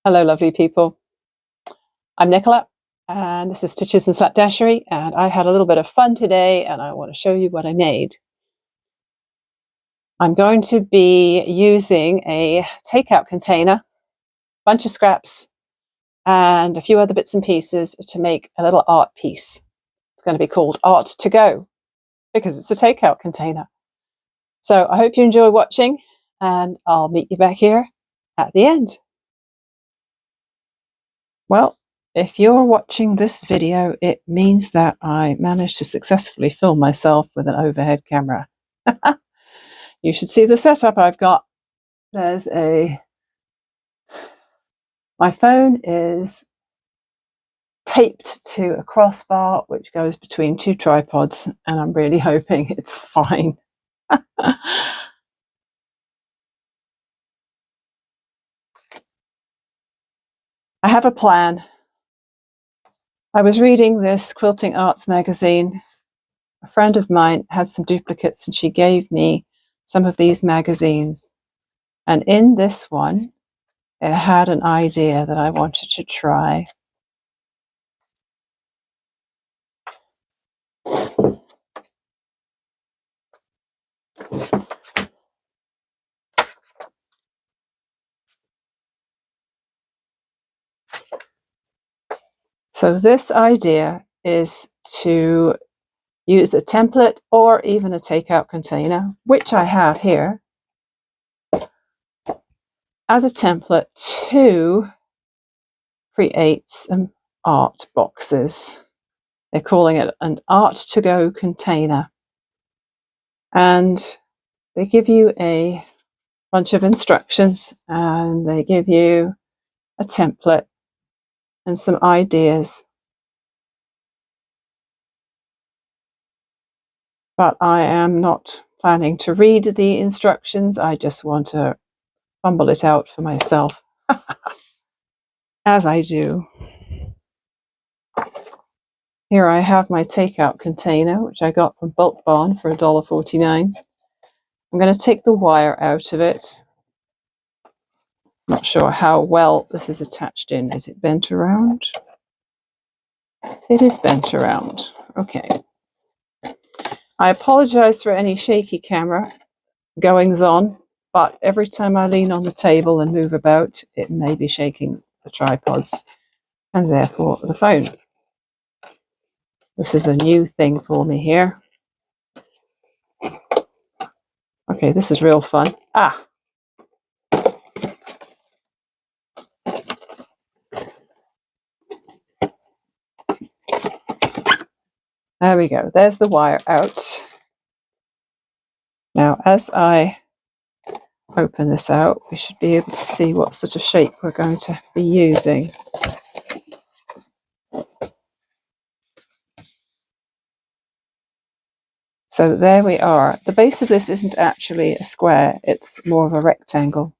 Hello, lovely people. I'm Nicola, and this is Stitches and Slapdashery, and I had a little bit of fun today, and I want to show you what I made. I'm going to be using a takeout container, bunch of scraps, and a few other bits and pieces to make a little art piece. It's going to be called Art to Go, because it's a takeout container. So I hope you enjoy watching, and I'll meet you back here at the end. Well, if you're watching this video, it means that I managed to successfully film myself with an overhead camera. You should see the setup I've got. My phone is taped to a crossbar which goes between two tripods, and I'm really hoping it's fine. I have a plan. I was reading this Quilting Arts magazine. A friend of mine had some duplicates and she gave me some of these magazines. And in this one, it had an idea that I wanted to try. So this idea is to use a template or even a takeout container, which I have here, as a template to create some art boxes. They're calling it an Art to Go container. And they give you a bunch of instructions and they give you a template and some ideas. But I am not planning to read the instructions. I just want to fumble it out for myself, as I do. Here I have my takeout container, which I got from Bulk Barn for $1.49. I'm going to take the wire out of it. Not sure how well this is attached in. Is it bent around? It is bent around. Okay. I apologize for any shaky camera goings on, but every time I lean on the table and move about, it may be shaking the tripods and therefore the phone. This is a new thing for me here. Okay, this is real fun. There we go. There's the wire out. Now, as I open this out, we should be able to see what sort of shape we're going to be using. So there we are. The base of this isn't actually a square, it's more of a rectangle.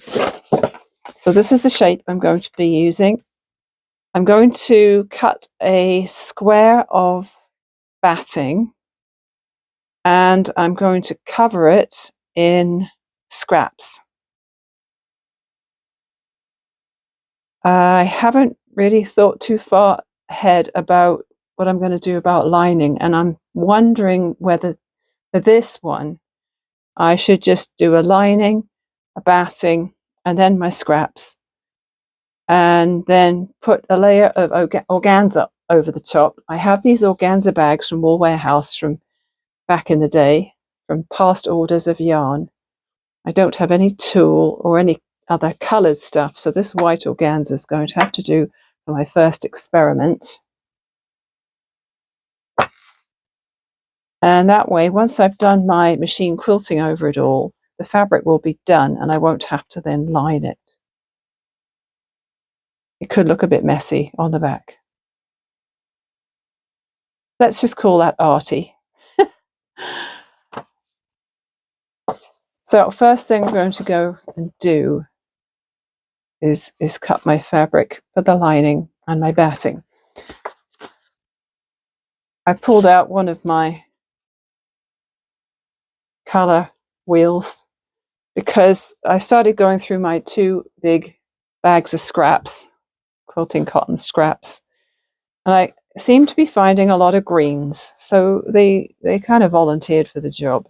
So this is the shape I'm going to be using. I'm going to cut a square of batting and I'm going to cover it in scraps. I haven't really thought too far ahead about what I'm going to do about lining, and I'm wondering whether for this one I should just do a lining, a batting, and then my scraps, and then put a layer of organza over the top. I have these organza bags from Wool Warehouse from back in the day, from past orders of yarn. I don't have any tulle or any other coloured stuff, so this white organza is going to have to do for my first experiment. And that way, once I've done my machine quilting over it all, the fabric will be done and I won't have to then line it. It could look a bit messy on the back. Let's just call that arty. So first thing I'm going to go and do is cut my fabric for the lining and my batting. I pulled out one of my colour wheels because I started going through my two big bags of scraps, quilting cotton scraps, and I seem to be finding a lot of greens, so they kind of volunteered for the job.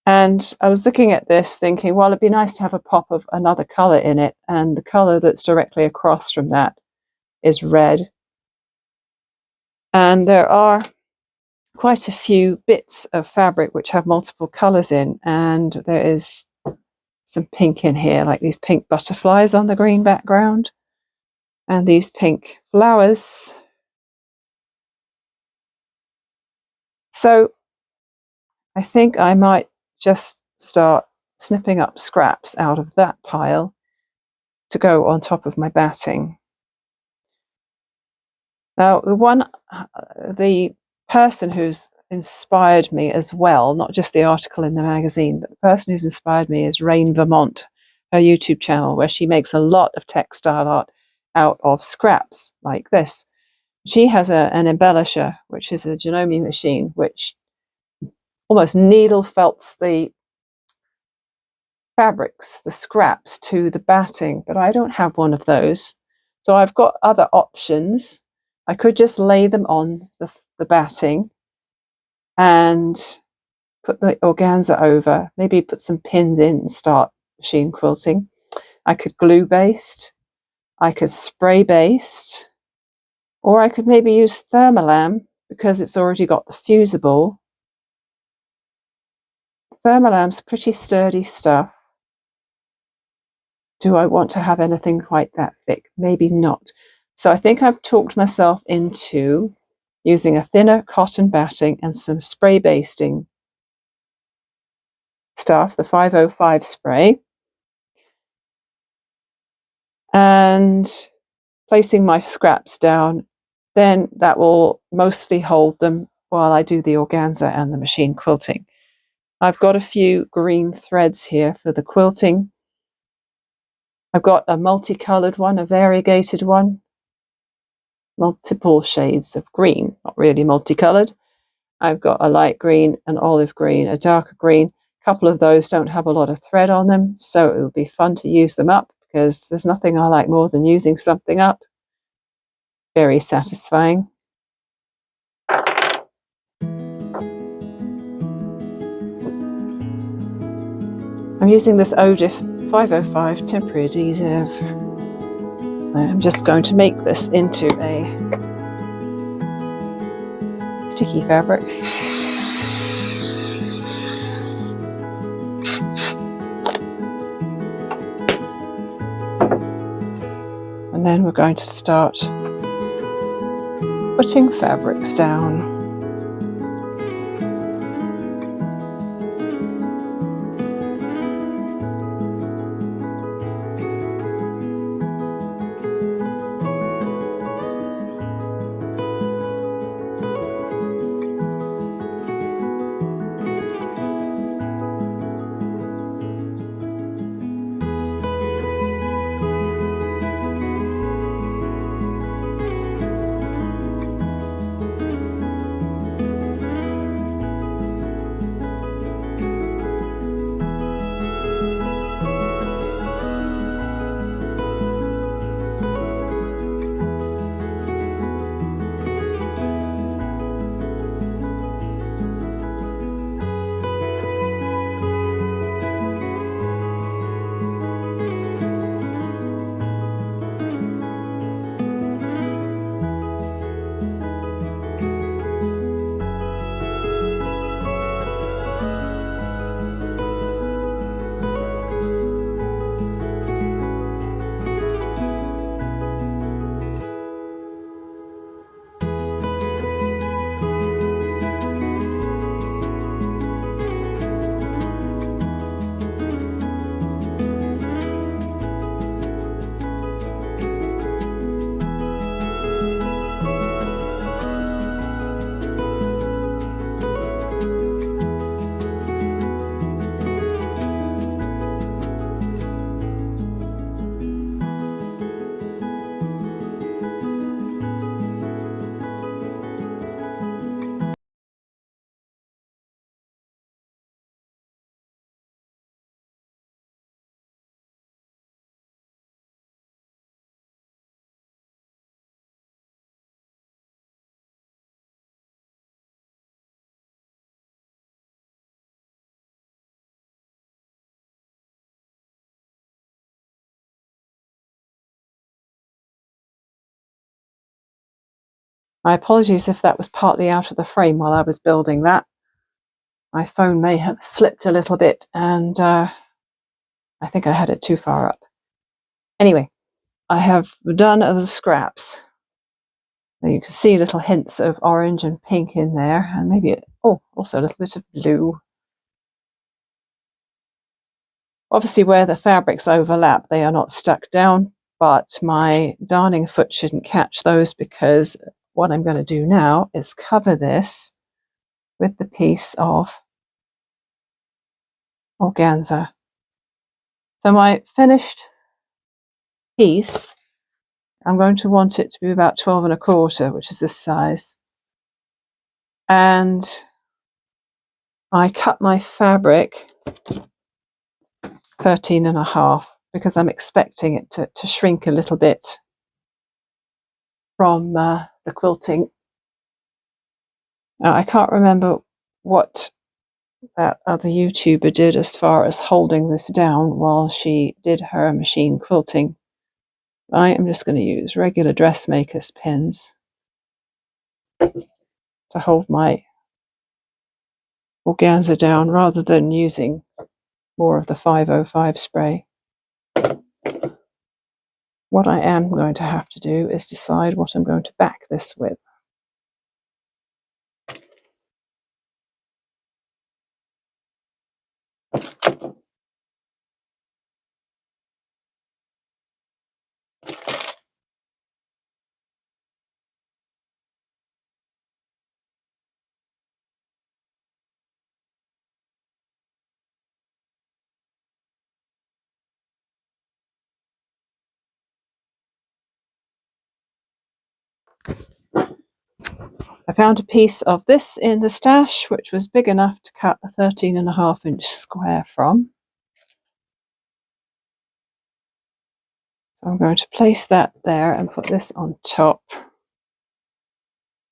And I was looking at this thinking, well, it'd be nice to have a pop of another colour in it, and the colour that's directly across from that is red. And there are quite a few bits of fabric which have multiple colours in, and there is some pink in here, like these pink butterflies on the green background, and these pink flowers. So I think I might just start snipping up scraps out of that pile to go on top of my batting. Now, the person who's inspired me as well, not just the article in the magazine, but the person who's inspired me is Vermont, her YouTube channel, where she makes a lot of textile art out of scraps like this. She has an embellisher, which is a Janome machine, which almost needle felts the fabrics, the scraps, to the batting, but I don't have one of those. So I've got other options. I could just lay them on the batting and put the organza over, maybe put some pins in and start machine quilting. I could glue based, I could spray based, or I could maybe use Thermolam because it's already got the fusible. Thermolam's pretty sturdy stuff. Do I want to have anything quite that thick? Maybe not. So I think I've talked myself into using a thinner cotton batting and some spray basting stuff, the 505 spray, and placing my scraps down. Then that will mostly hold them while I do the organza and the machine quilting. I've got a few green threads here for the quilting. I've got a multicolored one, a variegated one, multiple shades of green, not really multicolored. I've got a light green, an olive green, a darker green. A couple of those don't have a lot of thread on them, so it'll be fun to use them up because there's nothing I like more than using something up. Very satisfying. I'm using this Odif 505 temporary adhesive. I'm just going to make this into a sticky fabric. And then we're going to start putting fabrics down. My apologies if that was partly out of the frame while I was building that. My phone may have slipped a little bit, and I think I had it too far up. Anyway, I have done the scraps. You can see little hints of orange and pink in there, and maybe, also a little bit of blue. Obviously, where the fabrics overlap, they are not stuck down, but my darning foot shouldn't catch those, because what I'm going to do now is cover this with the piece of organza. So my finished piece, I'm going to want it to be about 12 1/4, which is this size. And I cut my fabric 13 1/2 because I'm expecting it to shrink a little bit from the quilting. Now, I can't remember what that other YouTuber did as far as holding this down while she did her machine quilting. I am just going to use regular dressmaker's pins to hold my organza down, rather than using more of the 505 spray. What I am going to have to do is decide what I'm going to back this with. I found a piece of this in the stash, which was big enough to cut a 13 1/2 inch square from. So I'm going to place that there and put this on top.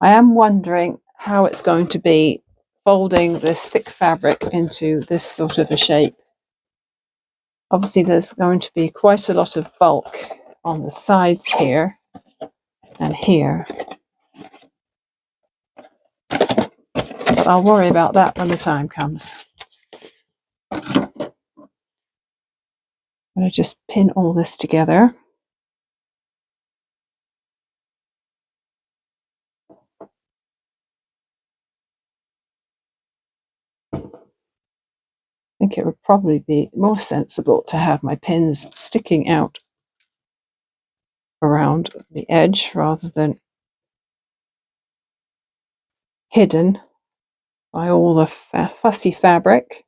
I am wondering how it's going to be folding this thick fabric into this sort of a shape. Obviously, there's going to be quite a lot of bulk on the sides here and here. But I'll worry about that when the time comes. I'm going to just pin all this together. I think it would probably be more sensible to have my pins sticking out around the edge rather than hidden by all the fussy fabric.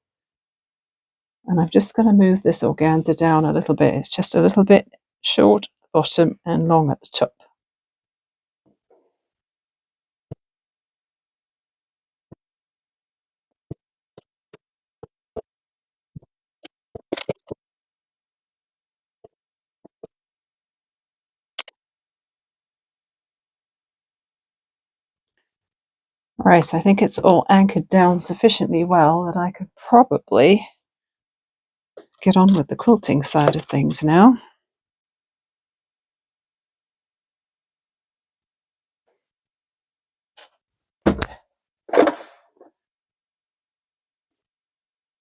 And I'm just going to move this organza down a little bit. It's just a little bit short at the bottom and long at the top. Right, I think it's all anchored down sufficiently well that I could probably get on with the quilting side of things now.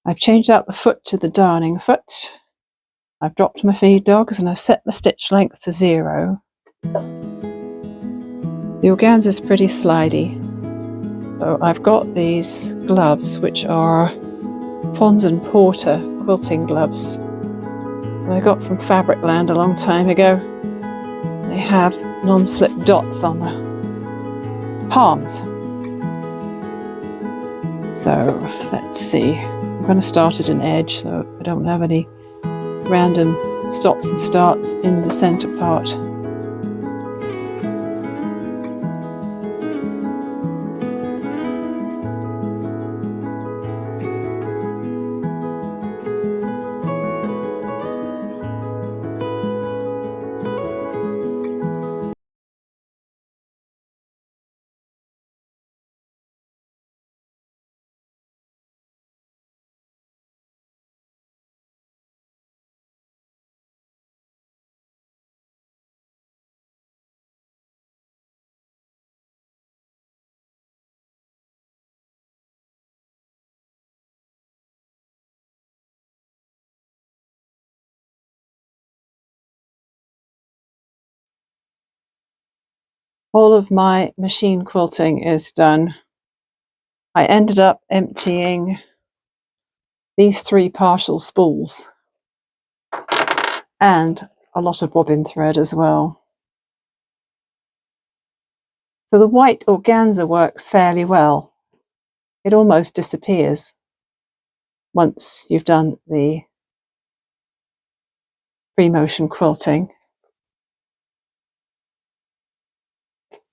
I've changed out the foot to the darning foot. I've dropped my feed dogs and I've set the stitch length to 0. The organza is pretty slidey. So I've got these gloves, which are Fons and Porter quilting gloves that I got from Fabricland a long time ago. They have non-slip dots on the palms. So let's see. I'm going to start at an edge so I don't have any random stops and starts in the center part. all of my machine quilting is done. I ended up emptying these 3 partial spools and a lot of bobbin thread as well. So the white organza works fairly well. It almost disappears once you've done the free motion quilting.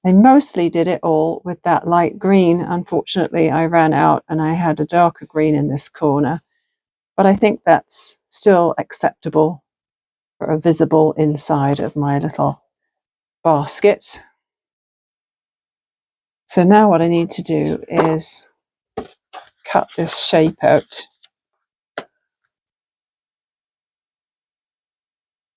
I mostly did it all with that light green. Unfortunately, I ran out and I had a darker green in this corner, but I think that's still acceptable for a visible inside of my little basket. So now what I need to do is cut this shape out.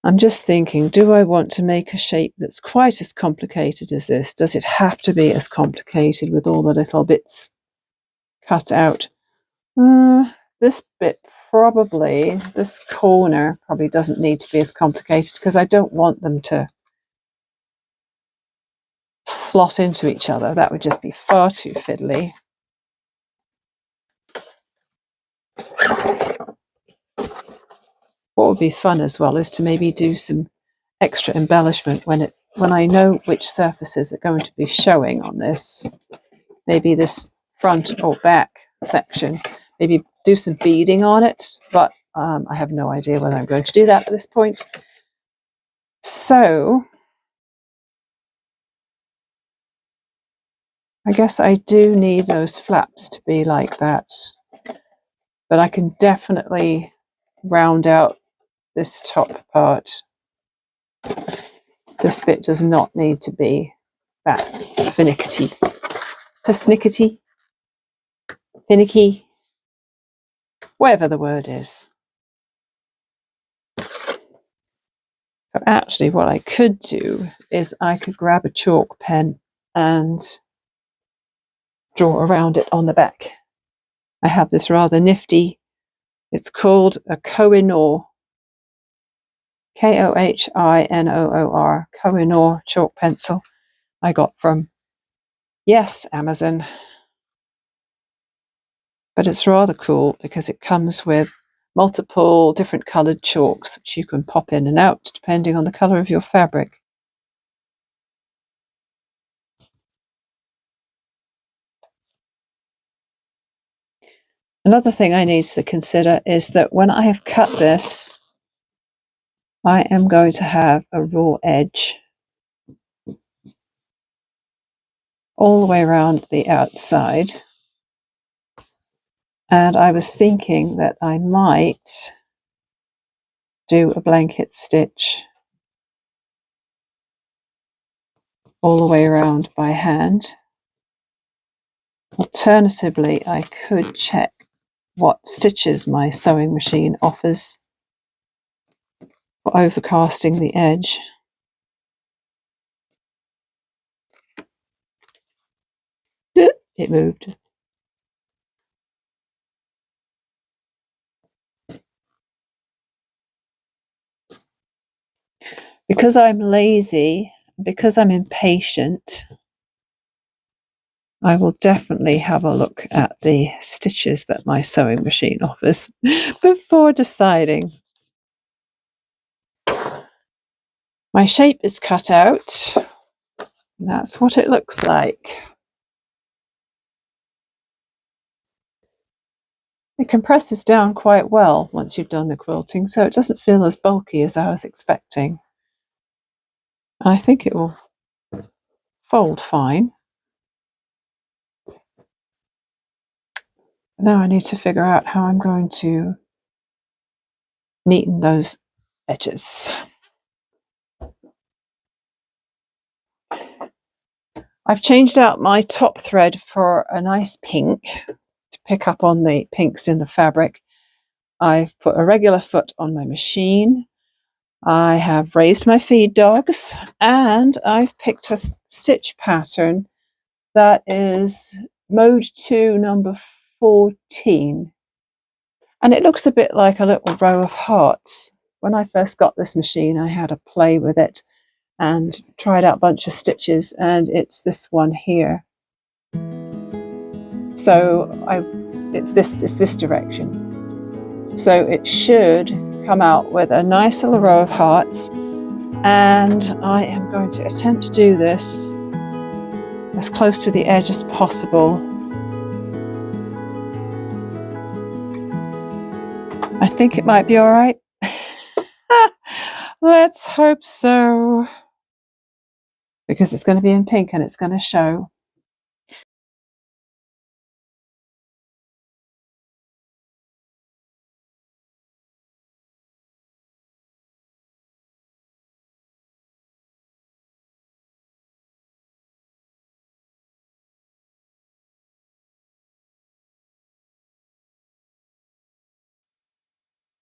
I'm just thinking, do I want to make a shape that's quite as complicated as this? Does it have to be as complicated with all the little bits cut out? This bit probably, this corner probably doesn't need to be as complicated because I don't want them to slot into each other. That would just be far too fiddly. What would be fun as well is to maybe do some extra embellishment when I know which surfaces are going to be showing on this. Maybe this front or back section, maybe do some beading on it, but I have no idea whether I'm going to do that at this point. So I guess I do need those flaps to be like that, but I can definitely round out this top part. This bit does not need to be that finicky, persnickety, finicky, whatever the word is. So actually what I could do is I could grab a chalk pen and draw around it on the back. I have this rather nifty, it's called a Kohinoor, Kohinoor, Kohinoor chalk pencil I got from, yes, Amazon. But it's rather cool because it comes with multiple different coloured chalks which you can pop in and out depending on the colour of your fabric. Another thing I need to consider is that when I have cut this, I am going to have a raw edge all the way around the outside. And I was thinking that I might do a blanket stitch all the way around by hand. Alternatively, I could check what stitches my sewing machine offers for overcasting the edge. It moved. Because I'm lazy, because I'm impatient, I will definitely have a look at the stitches that my sewing machine offers before deciding. My shape is cut out. And that's what it looks like. It compresses down quite well once you've done the quilting, so it doesn't feel as bulky as I was expecting. I think it will fold fine. Now I need to figure out how I'm going to neaten those edges. I've changed out my top thread for a nice pink to pick up on the pinks in the fabric. I've put a regular foot on my machine. I have raised my feed dogs, and I've picked a stitch pattern that is mode 2 number 14, and it looks a bit like a little row of hearts. When I first got this machine, I had a play with it, and tried out a bunch of stitches, and it's this one here. So it's this direction. So it should come out with a nice little row of hearts, and I am going to attempt to do this as close to the edge as possible. I think it might be all right. Let's hope so, because it's going to be in pink and it's going to show.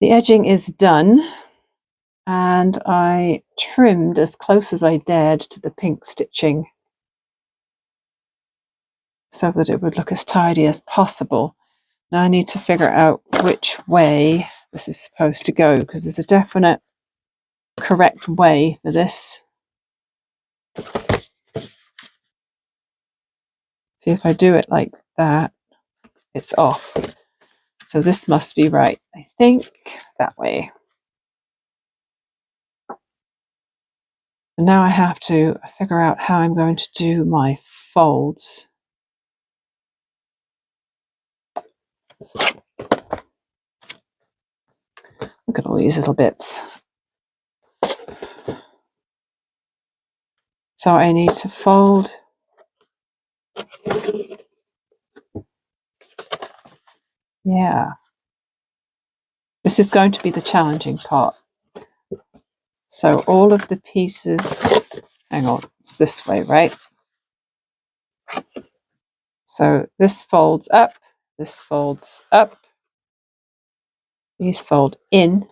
The edging is done, and I trimmed as close as I dared to the pink stitching so that it would look as tidy as possible. Now I need to figure out which way this is supposed to go, because there's a definite correct way for this. See, if I do it like that, it's off. So this must be right. I think that way. And now I have to figure out how I'm going to do my folds. Look at all these little bits. So I need to fold this is going to be the challenging part. So all of the pieces, hang on, it's this way, right? So this folds up, these fold in.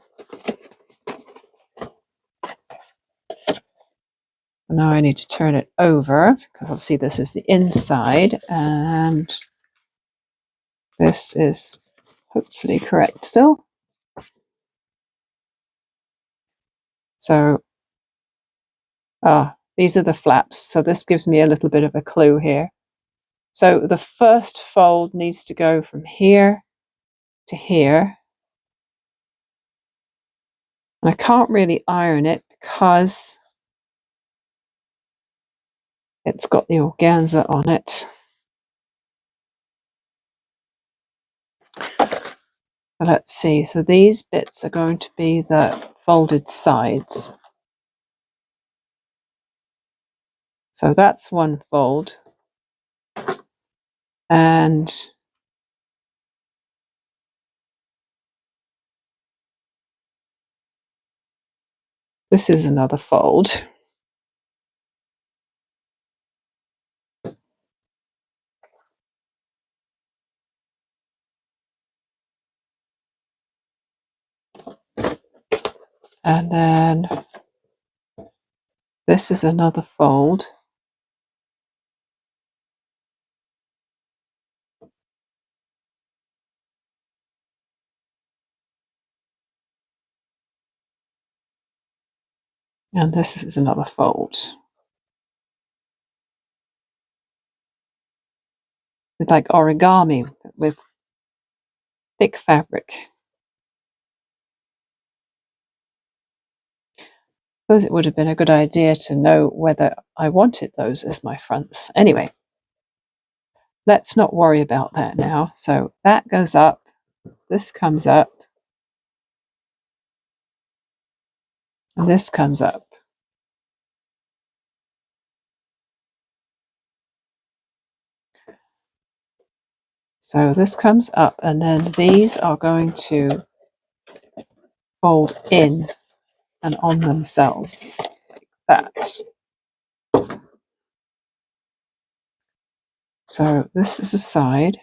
Now I need to turn it over, because obviously this is the inside, and this is hopefully correct still. So, these are the flaps. So this gives me a little bit of a clue here. So the first fold needs to go from here to here. And I can't really iron it because it's got the organza on it. But let's see. So these bits are going to be the folded sides. So that's one fold. And this is another fold. And then this is another fold. And this is another fold. It's like origami with thick fabric. I suppose it would have been a good idea to know whether I wanted those as my fronts. Anyway, let's not worry about that now. So that goes up, this comes up, and this comes up. So this comes up, and then these are going to fold in and on themselves like that. So this is a side,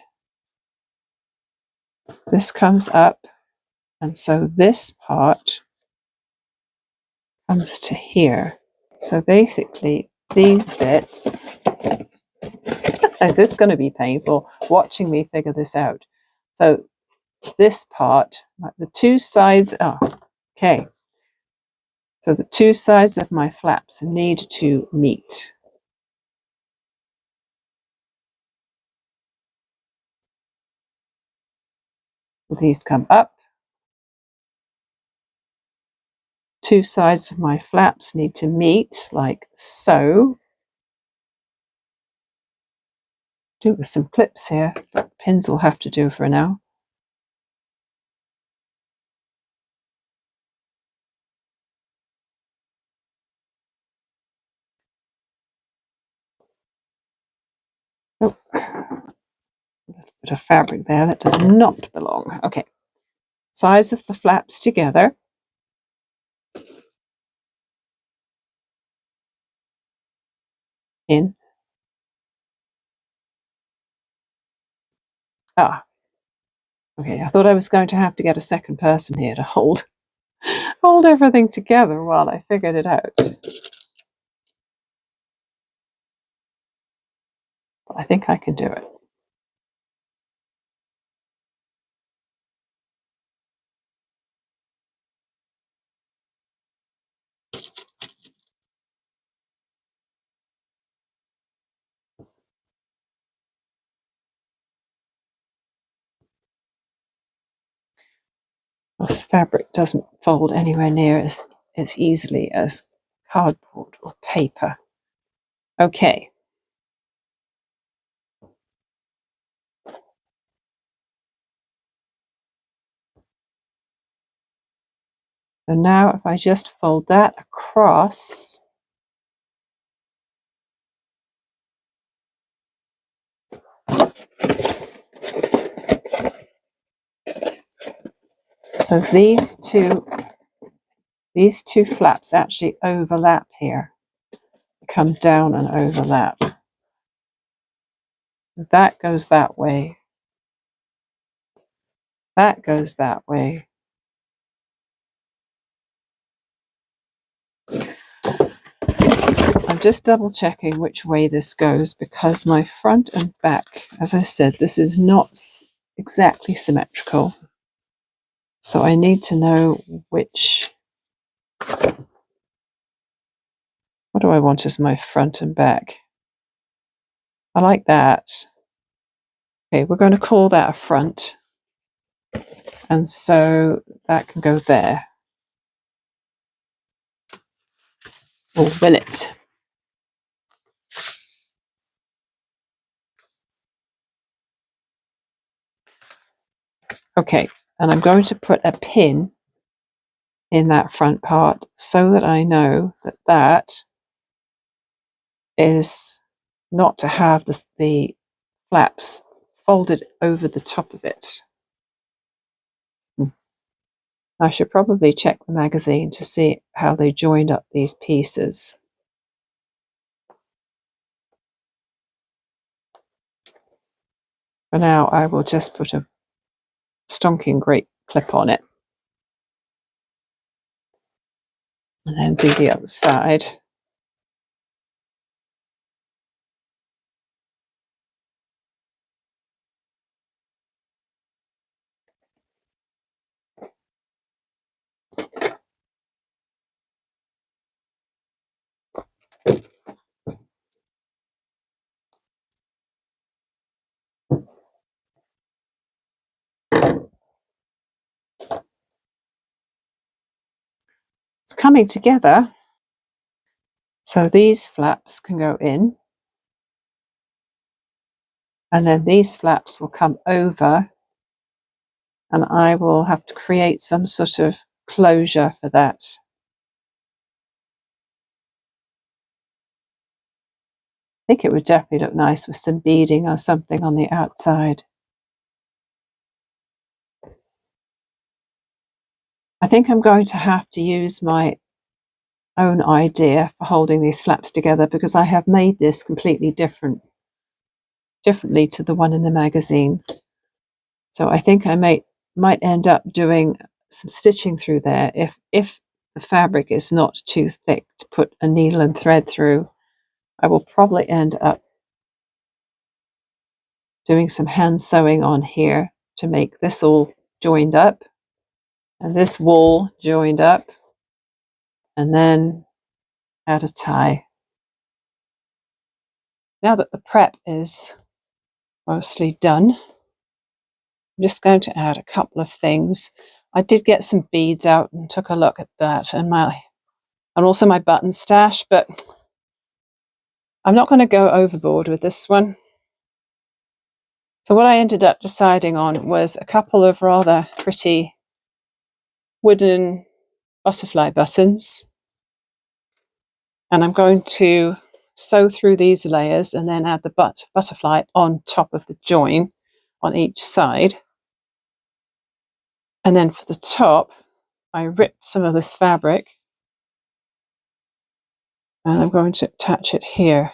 this comes up, and so this part comes to here. So basically these bits, is this going to be painful watching me figure this out? So this part, like the two sides, okay. So the two sides of my flaps need to meet. These come up. Two sides of my flaps need to meet like so. Do it with some clips here, but pins will have to do for now. Oh, a little bit of fabric there that does not belong. Okay, sides of the flaps together. In. Ah, okay, I thought I was going to have to get a second person here to hold everything together while I figured it out. But I think I can do it. This fabric doesn't fold anywhere near as easily as cardboard or paper. Okay. So now if I just fold that across, so these two flaps actually overlap here, come down and overlap. That goes that way. That goes that way. I'm just double checking which way this goes because my front and back, as I said, this is not exactly symmetrical. So I need to know which. What do I want as my front and back? I like that. Okay, we're going to call that a front. And so that can go there. Or will it? Okay, and I'm going to put a pin in that front part so that I know that that is not to have the flaps folded over the top of it. I should probably check the magazine to see how they joined up these pieces. For now, I will just put a stonking great clip on it. And then do the other side. It's coming together. So these flaps can go in. And then these flaps will come over. And I will have to create some sort of closure for that. I think it would definitely look nice with some beading or something on the outside. I think I'm going to have to use my own idea for holding these flaps together because I have made this completely differently to the one in the magazine. So I think I might end up doing some stitching through there if the fabric is not too thick to put a needle and thread through. I will probably end up doing some hand sewing on here to make this all joined up and this wall joined up and then add a tie. Now that the prep is mostly done, I'm just going to add a couple of things. I did get some beads out and took a look at that, and also my button stash, but I'm not going to go overboard with this one. So what I ended up deciding on was a couple of rather pretty wooden butterfly buttons. And I'm going to sew through these layers and then add the butterfly on top of the join on each side. And then for the top, I ripped some of this fabric and I'm going to attach it here.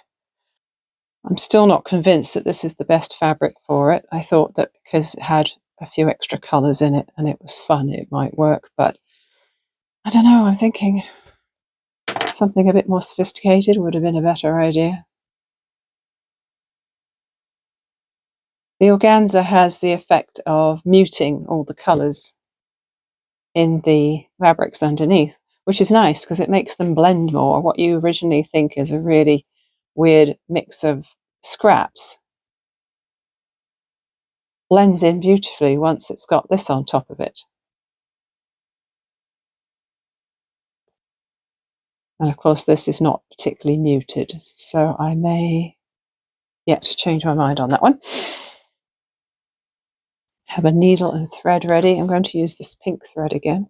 I'm still not convinced that this is the best fabric for it. I thought that because it had a few extra colours in it and it was fun, it might work, but I don't know, I'm thinking something a bit more sophisticated would have been a better idea. The organza has the effect of muting all the colours in the fabrics underneath, which is nice because it makes them blend more. What you originally think is a really weird mix of scraps blends in beautifully once it's got this on top of it. And of course this is not particularly muted, so I may yet change my mind on that one. Have a needle and thread ready. I'm going to use this pink thread again.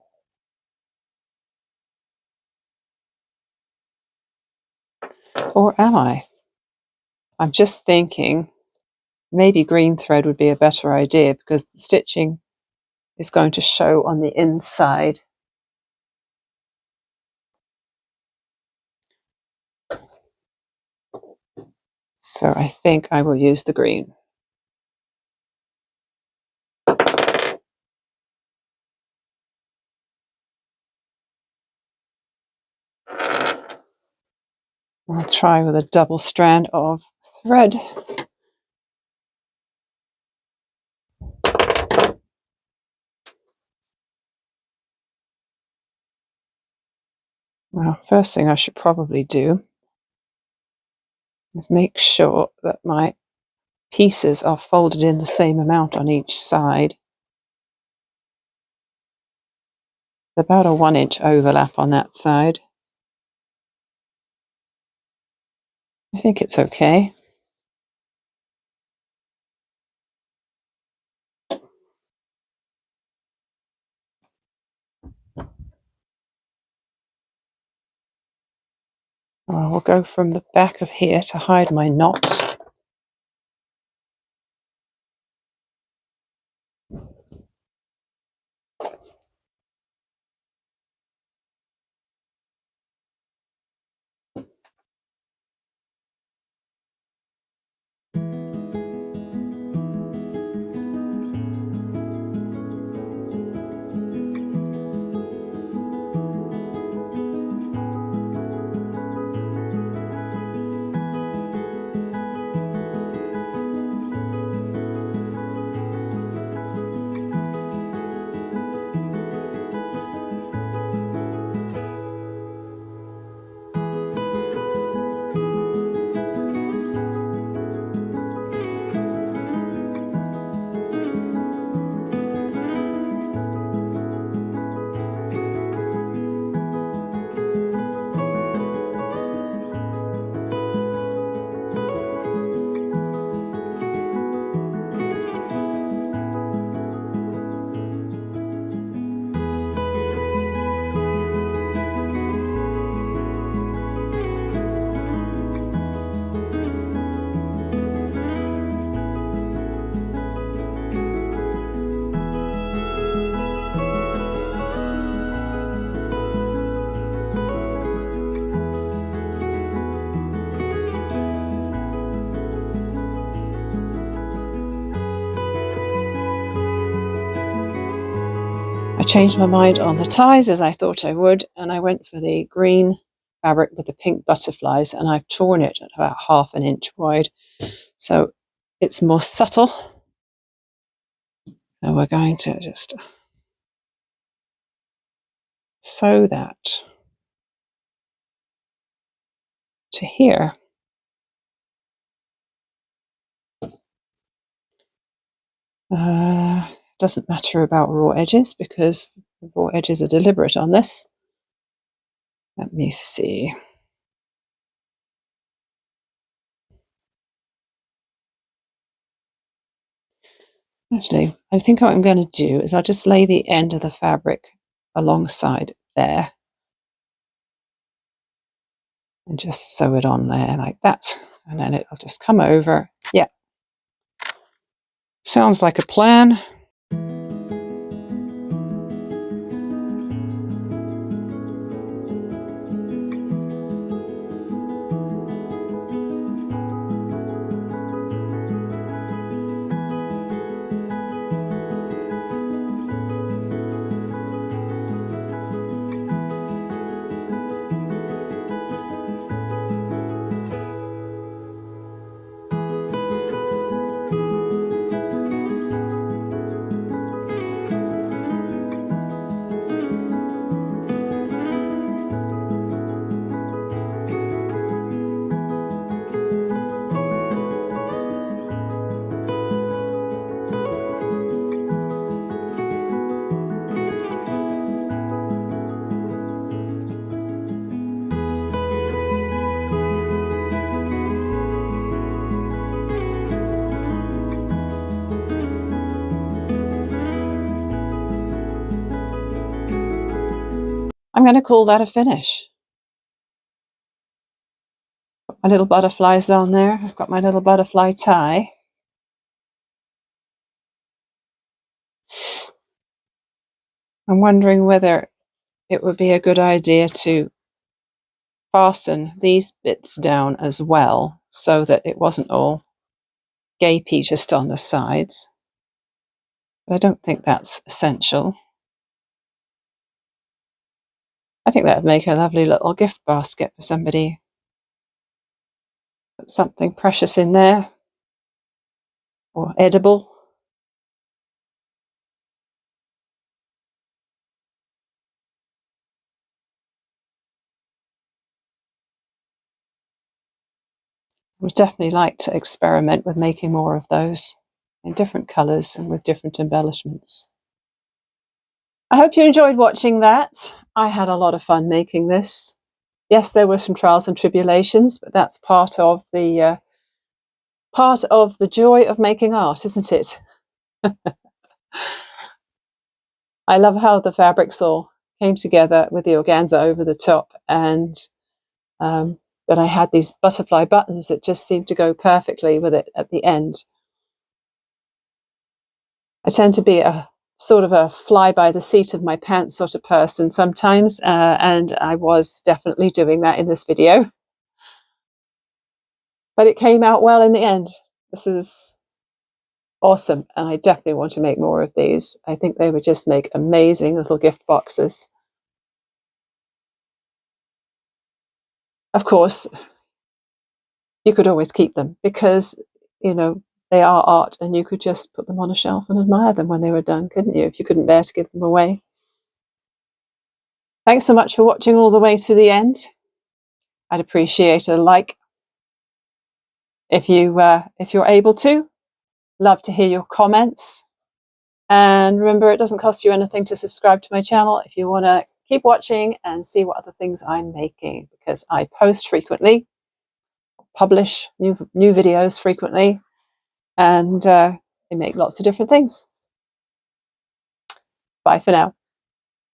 Or am I? I'm just thinking maybe green thread would be a better idea because the stitching is going to show on the inside. So I think I will use the green. I'll try with a double strand of thread. Well, first thing I should probably do is make sure that my pieces are folded in the same amount on each side. About a 1-inch overlap on that side. I think it's okay. We'll go from the back of here to hide my knot. I changed my mind on the ties as I thought I would, and I went for the green fabric with the pink butterflies, and I've torn it at about 1/2 inch wide, so it's more subtle. And we're going to just sew that to here. Doesn't matter about raw edges because the raw edges are deliberate on this. Let me see. Actually, I think what I'm going to do is I'll just lay the end of the fabric alongside there and just sew it on there like that. And then it'll just come over. Yeah. Sounds like a plan. I'm going to call that a finish. Put my little butterflies on there. I've got my little butterfly tie. I'm wondering whether it would be a good idea to fasten these bits down as well so that it wasn't all gapey just on the sides. But I don't think that's essential. I think that would make a lovely little gift basket for somebody. Put something precious in there, or edible. I would definitely like to experiment with making more of those in different colours and with different embellishments. I hope you enjoyed watching that. I had a lot of fun making this. Yes, there were some trials and tribulations, but that's part of the joy of making art, isn't it? I love how the fabrics all came together with the organza over the top, and that I had these butterfly buttons that just seemed to go perfectly with it at the end. I tend to be a sort of a fly by the seat of my pants sort of person sometimes, and I was definitely doing that in this video. But it came out well in the end. This is awesome, and I definitely want to make more of these. I think they would just make amazing little gift boxes. Of course, you could always keep them because, you know, they are art, and you could just put them on a shelf and admire them when they were done, couldn't you, if you couldn't bear to give them away. Thanks so much for watching all the way to the end. I'd appreciate a like if you're able to. Love to hear your comments. And remember, it doesn't cost you anything to subscribe to my channel if you want to keep watching and see what other things I'm making, because I post frequently, publish new videos frequently, and I make lots of different things. Bye for now.